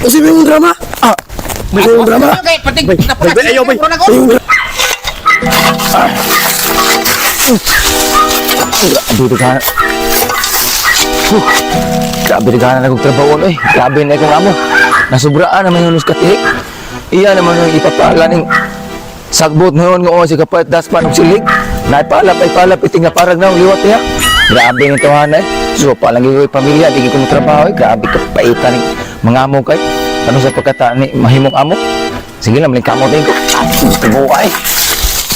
Kasi may yung drama. May yung drama. Pating, Ayaw, bay. Grabe ka. Grabe ka na nagtrabaho eh. Grabe na ikong amo. Nasubraan naman yung nuskati. Iya naman yung ipapala ng sagbot ngayon nga si kapait daspan ng silig. Naipalap iting nga parang na liwat niya. Grabe ng tawanan eh. So palang yung pamilya, di ko trabaho eh. Grabe ka paitan ng mga amo kay. Ano sa pagkataan ni mahimong amo? Sige lang, maling kamotin ko. Gusto mo ka eh.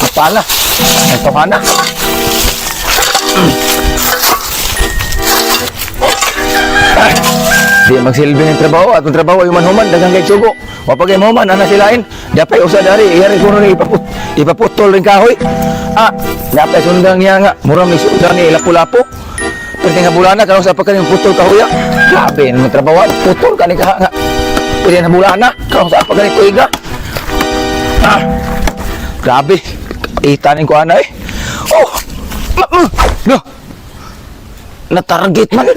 Kapala. Ito ka na. Di magsilbi ng trabaho at ang trabaho yung manhuman dagang kay sugo wapag ay mahuman ana silain dapay usa dari iyari kuno ni ipaputol ring kahoy dapay sundang niya nga mura may sundang ni lapu-lapu pero nga bulana karon sa pagka yung putol kahoy grabe ng trabaho putol kani ka nga pwede na bulana karon sa pagka ni kuiga grabe itanin ko ana eh natarget man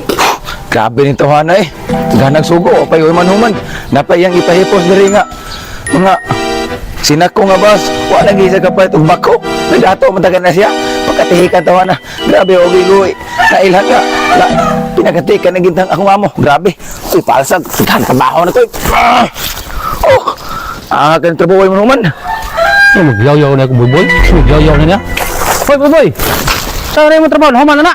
grabe nito hana eh. Ganang sugo, opay o manuman. Napay yang ipahipos diri nga. Mga sinako nga bas. Wala gisa ka pa itong bako. Nagdato, matagan na siya. Pagkatihikan tawa na. Grabe, ogi-guy. Nailhan nga. Pinagatikan na gintang akong amo. Grabe. Uy, palsag. Sighan trabaho na to. Kanang trabaho mo naman. Magyaw-yaw na ako, boy. Magyaw-yaw na niya. Hoy, boy. Saan na yung trabaho? Human na na.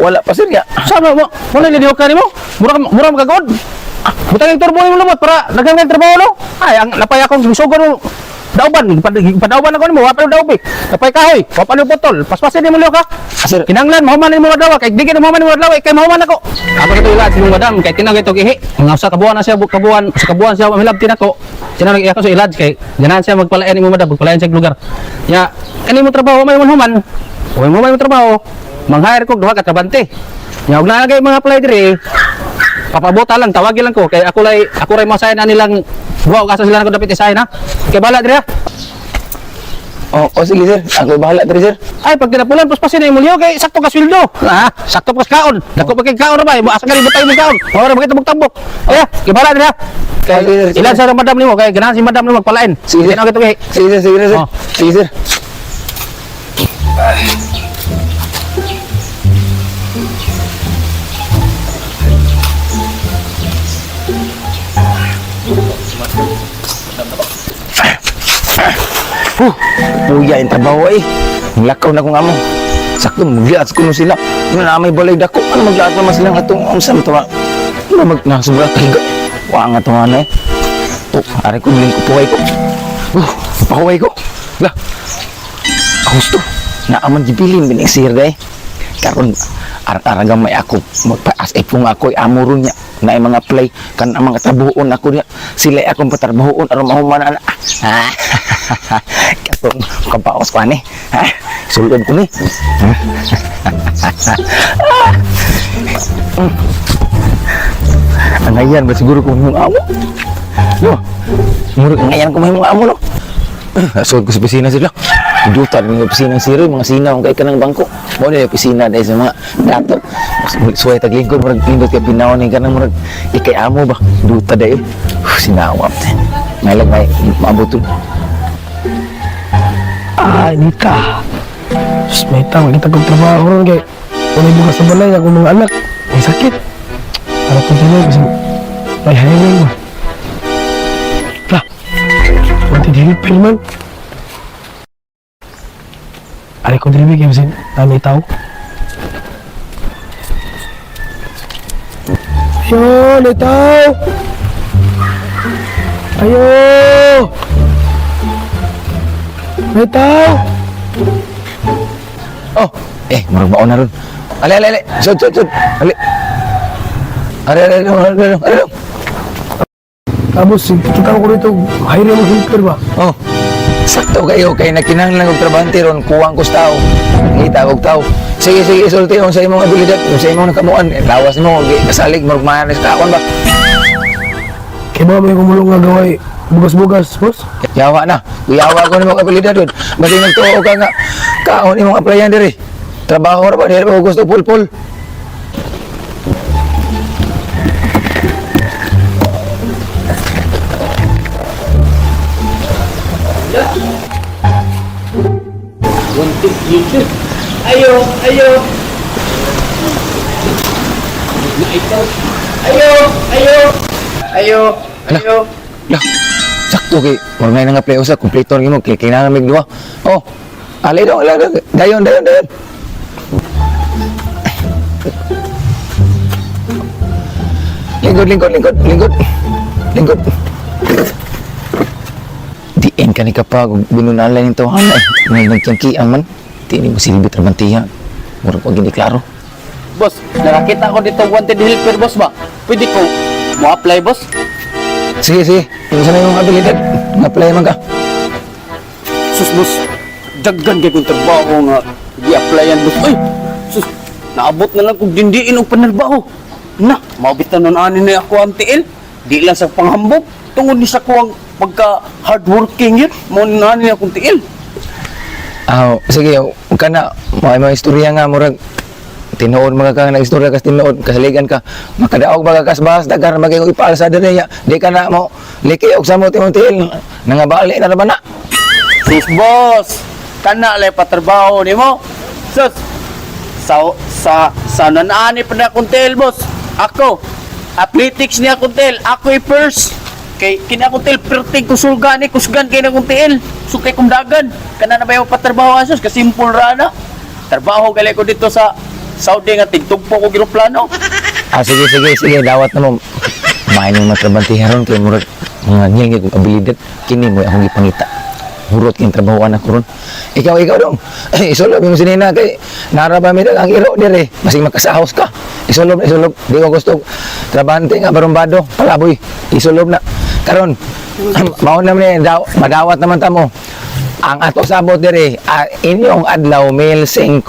Wala pa sir nga. Saan mo? Wala niliwag ka rin mo? Mura magagod. Butang yung turbo yung lumot para naghangan trabaho no? Ay, ang napay akong sugar mo. Dauban, padauban ako nimo, wapal daw bi. Napay kahoy, wapal yung botol. Paspasin mo liwag ka. Sir, Kinanglan mahuman ni mo adlaw, kay digin mahuman ni mo adlaw, kay mahuman ako. Ako ito ila si madam, kay tinag ito gihi. Mga sa kabuan na siya, kabuan siya mahilab tinako. Tinag ako sa ilad kay ganahan siya magpalayan ni mo madam, magpalayan sa lugar. Ya, kani mo trabaho may mahuman. O mo may trabaho. Mang-hire ko duha ka trabante. Nya og nalagay mga apply dire. Papabota lang tawagin lang ko kay ako ray masayan na nilang duha og asa sila nako dapat isahin ha. Kay bala dire. sige sir. Ako bahala diri sir. Ay pag tinapulan paspasin na imong kay sakto ka sweldo. Sakto pas kaon. Dako pa kay kaon ra ba? Asa ka butay mo kaon. Ora magita tambok. Kaya kay bala dire. Kay ilan sa madam nimo kay ganahan si madam nimo magpalain. Sige na kay. Sige sir. Sige sir. Puya yung trabaho eh. Lakaw na kong amo. Sakto, maglaat ko sila. Ano na may balay dako. Ano maglaat naman silang atong amsam tawa. Ano nasubra kahiga. Wala nga tawa na eh. Ari ko miling ko puway ko. Pahuway ko. Lah. Gusto. Naaman jibilin bining sir eh. Karon aragang may ako magpaas kung ako ay amuro niya na mga play kan ang mga trabahoon ako niya sila akong patrabahoon aron mahuman na katong kabaos ko ani sulod ko ni ngayon ba siguro kung yung amo no ngayon kung yung amo no sulod ko sa pisina sila dutan ng opisina ng siro, mga sinaw kay kanang bangko. Mo ni opisina dahil sa mga dato. Suway taglingkod murag pindot kay binaw ni kanang murag ikay amo ba. Duta dai. Sinawa. Nalag may maabutol. Nita. Sus, may tao, kita kong trabaho ron kay kung may bukas sa balay, akong mga anak, may sakit. Para kong tinay, kasi may hiring mo. Mati dinipil man. Ari ko dili bigay kasi may tao. Ayo, may tao. Ayo. May tao. Murag baon na ron. Ali. Sud. Ali. Ali. Tapos, kita ko rito, hiring mo helper ba? Sakto kayo kay nagkinahanglan og trabahante ron kuwang kus tao. Ngita og tao. Sige sulti on sa imong abilidad, sa imong nakamuan. Lawas mo kasalig mo manes kaon ba. Kaya ba may kumulong nga gaway bugas-bugas, boss? Yawa na. Yawa ko nimong abilidad ron. Basi nagtuo ka nga kaon imong applyan diri. Trabaho ra ba diri ba gusto pulpul. Ayo, ayo. Ayo, ayo. Ayo, ayo. Lah, sakto kay murag na nga play usa kompleto nimo kay kailangan mig duha. Oh. Ali dong, dayon. Lingkod. Diin ka ni kapag binunalan yung tawhan eh. Ngayon nagtiyangkiang man. Di ni mo silbi trabantiya. Murag ko gini klaro. Boss, nakakita ko dito wanted helper, boss ba? Pwede ko mo apply, boss? Sige. Yung sana yung abilidad. Nga-apply man ka. Sus, boss. Daggan kay kong trabaho nga i-applyan, boss. Ay, sus, naabot na lang kung dindiin ang panarbaho. Na, mabitan nun ani na ako ang tiil. Di lang sa panghambog. Tungod ni sa kuwang pagka hardworking yun. Mo na ani akong tiil. Sige, huwag ka na. Mga istorya nga, murag. Tinuod mga kang nag-istorya kas tinuod, kasaligan ka. Makadaog mga kasbahas, dagar maging ipal sa diriya. Di ka na mo, liki og sa mo timuntil. Nangabali na naman na. Sus, boss. Kana lay patrabaho ni mo. Sus, sa nanani pa na akong tiil, boss. Ako, athletics niya akong tiil. Ako i-first. Kay kina akong tiil, perting kusulgan ni kusgan kay na akong tiil. So kay kumdagan. Kana na ba yung patrabaho asos? Kasimpul rana. Trabaho gali ko dito sa Saudi nga tigtugpo ko giroplano. Sige, dawat na mo. Main yung matrabantihan ron kay murag mga niyang yung abilidad. Kini mo akong ipangita. Hurot yung trabahoan ako ron. Ikaw dong. Isolob yung sinina kay naraba mi ang iro dire. Masing makasahos ka. Isolob. Di ko gusto trabante nga barumbado. Palaboy. Isolob na. Karon mao na madawat naman ta mo. Ang ato sabot dire, inyong adlaw mil 5.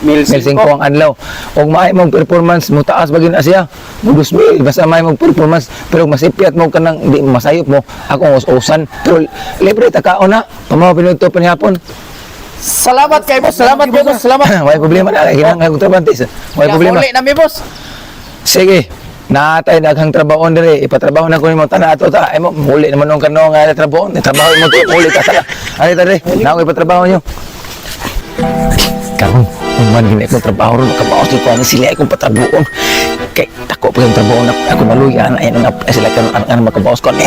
Mil 5 ang adlaw. Og maay mong performance mo taas bagin na siya. 2,000 basta maay mong performance pero masipyat mo kanang di masayop mo. Ako us-usan pero libre ta kaon na. Pamaw pinuto panihapon. Salamat kay boss. Salamat kay boss. Salamat. Way problema na kinang akong trabantis. Way problema. Uli na mi boss. Sige. Natay daghang trabaho dire, ipatrabaho na ko nimo tanan ato ta. Ay mo muli naman nung kano nga trabaho, trabaho mo to muli ka sala. Ari tare, na ko ipatrabaho nyo. Karon, man gini ko trabaho ron makabaos ko ani sila akong patrabaho. Kay tako pa yung trabaho na ako maluyan ay nang sila karon ang makabaos ko ni.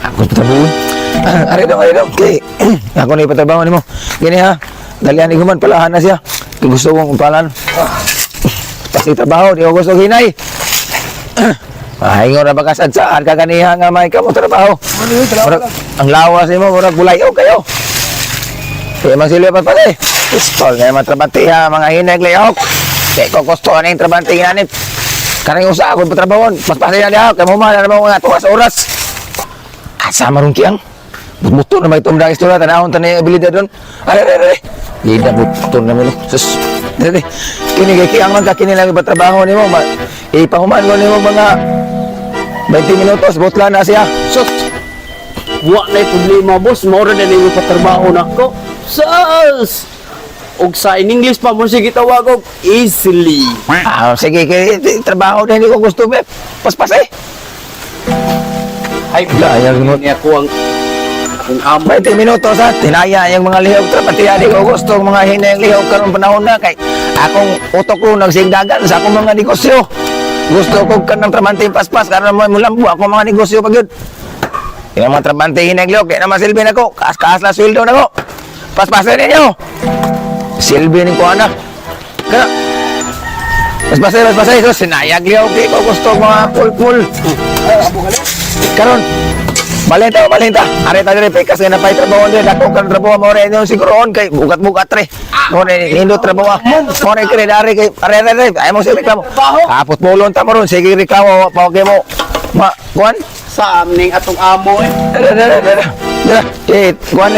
Ako patrabaho. Ari dong. Kay ako na ipatrabaho nimo. Gini ha. Dalian iguman palahan na siya. Gusto kong palan. Pasti trabaho, di ko gusto hinay. Mahingon na ba kasadsaan, kaganiha nga may ka mo trabaho. Ang lawas mo, murag bulayaw kayo. Kaya magsilya pa pala eh. Pistol, ngayon matrabantiha, mga hinay layok. Kaya ko gusto ka na yung trabantihin nanin. Karang usa ako patrabahon, mas pasay na diya, kaya mo na naman mga tuwas oras. Asa marong kiyang. Buto na may tumdang istorya, tanahon tanay abilidad doon. Are. Hindi buto na mo. Sus. Dede, kini kay kiyang man ka kini lang ipatrabaho nimo, ipahuman ko nimo mga 20 minutos, butla na siya. Sus. Wa na problema boss, mao ra na nimo patrabaho nako. Sus. Og sa in English pa mo sige tawag og easily. Sige, kay trabaho na hindi ko gusto, be. Paspas eh. Ay, Ayaw mo. niya ko ang amo. 20 minutos ha, tinaya yung mga lihok trapatiya, di ko gusto ang mga hinayang lihok karon panahon na kay akong utok ko nagsigdagan sa akong mga negosyo. Gusto ko kanang trabante paspas karon mo mulambo ako mga negosyo pag yun. Yung mga trabante hinayang lihok, di na masilbi na ko, kaas la sweldo na ko. Paspasin ninyo. Silbi ning ko anak. Kaya Paspasin, so sinayag lihok, di ko gusto mga pul-pul. Karon Balenta. Ari ta dire pekas na pay trabaho dire dako kan trabaho mo re no siguron kay bugat tre. Mo re lindo trabaho. Mo re kire dari kay are ay mo si reklamo. Kapot bolon ta mo ron sige reklamo pa kay mo. Ma kuan Sa amning atong amo eh. kuan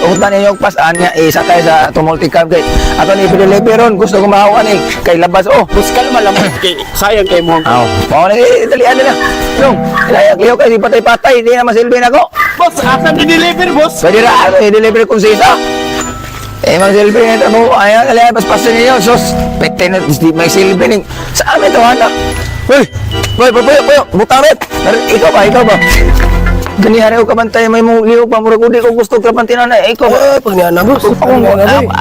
utan niyo pasan niya sakay sa tumulticam kay ato ni pinilipi ron gusto ko mahawan kay labas Bus kalma lang kay sayang kay mo. Mo ni dalian na. Yung ilayag liyo kay patay-patay di na masilbi na ko. Boss, asa ni-deliver boss? Pwede na i-deliver kung sisa. Mang silbi nito mo. Ayaw, alay, paspasin niyo. Sus, pwede na, may silbi ning. Sa amin ito, anak. Uy, puyo. Butamit. Ikaw ba? Ganihari ko kabantay may mong lihok pa. Murag di ko gusto kabantinan na. Ikaw, Pag niya na, boss.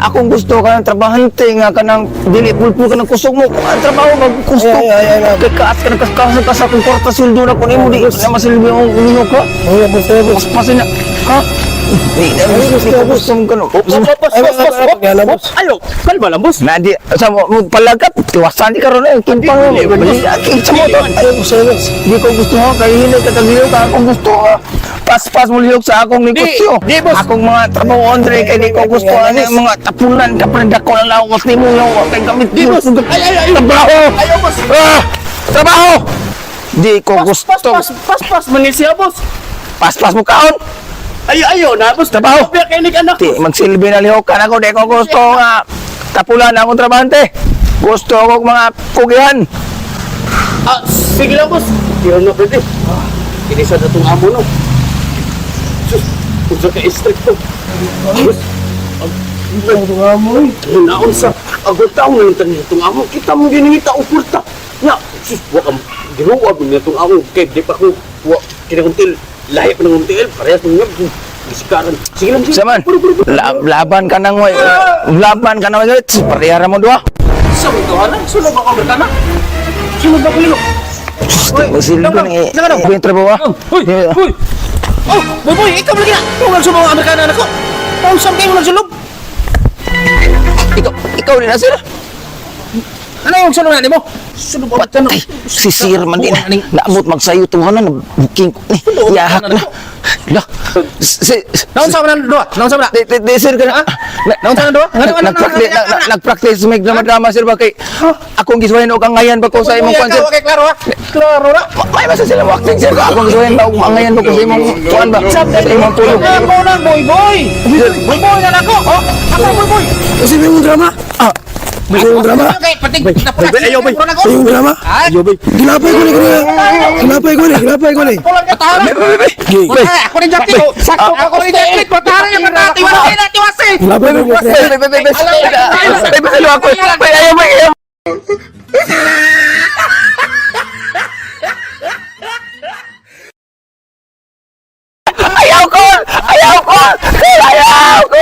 akong gusto ka ng trabahante nga ka ng dili pulpul ka ng kusog mo. Ang trabaho magkusto. Ay. Kay kaas ka ng kaskasan ka sa kung kwarta sildo na kung imo di na masilbi ang lihok ka. Boss. Mas pasin na. Ha? Hindi ko gusto mong gano'n. Ayo, kalma lang, boss. Na di, sa mo palagap, tiwasan di karon eh. Kimpang mo. Sa mo to. Di ko gusto mo, kaya hindi ka tagliw ka. Akong gusto ka. Pas-pas mo lihok sa akong negosyo. di, boss. Akong mga trabaho, Andre, kaya di ko gusto. Ano yung mga tapunan, kapalindak ko ng lawas ni mo. Yung kay gamit mo. Ay. Trabaho! Ayaw, boss. Trabaho! Di ko gusto. Pas, manil siya, boss. Pas-pas mo kaon. Ayaw na, boss. Trabaho. Biya kay anak Di, magsilbi na lihokan ako. Di ko gusto nga tapulan akong trabahante. Gusto ko mga kugihan. Sige lang, boss. Tira na, pwede. Inisa na itong amo, no? Sus, kung sa ka-strict to. Boss, naon sa agutaw na yung tanin itong amo. Kita mo giningita o purta. Nga, sus, wakam, ginuwag na itong amo. Kaya di pa ko, kinakuntil. Lahi pa ng until, parehas ng ngab. Bisikaran. Sige lang, sige. Saman, laban ka nang way. Laban ka nang way. Parehara mo dua. Sa ito, anak. Sunog ako berkana. Sunog ako lilo. Magsilbi ko ni yung trabaho. Hoy! Oh, boy, ikaw lagi na. Kung nagsumong ang Amerikana anak ko. Kung saan kayo nagsulog? Ikaw din na sila. Ano yung sulong natin mo? Sunog ako. Ano? Ay, si Sir man din. Naabot magsayo tuhanan na booking ko. Yahak na. Lah. Naon sa mga doa? Naon sa mga? Di sir ka na. Naon sa mga doa? Nag-practice may drama-drama sir ba kay akong giswahin og angayan ba ko sa imong kwan sir. Okay, klaro ha? Klaro na? May basta sila mo acting sir akong giswahin ba og angayan ba ko sa imong kwan ba. Sa imong tulog. Ako na, boy! Boy na ako! Oh, ako, boy! Kasi may yung drama. May yung drama. Okay, pating napulat. Ayaw, boy! May yung drama. Ayaw, boy! Ginapay ko ni. Pulang ka tahan! Ako rin jacket! Sakto ako rin jacket! Patahan yung matati! Wala kayo natiwasi! Ginapay ko ni. Ayaw. Ayaw ko! Ayaw ko! Ayaw ko!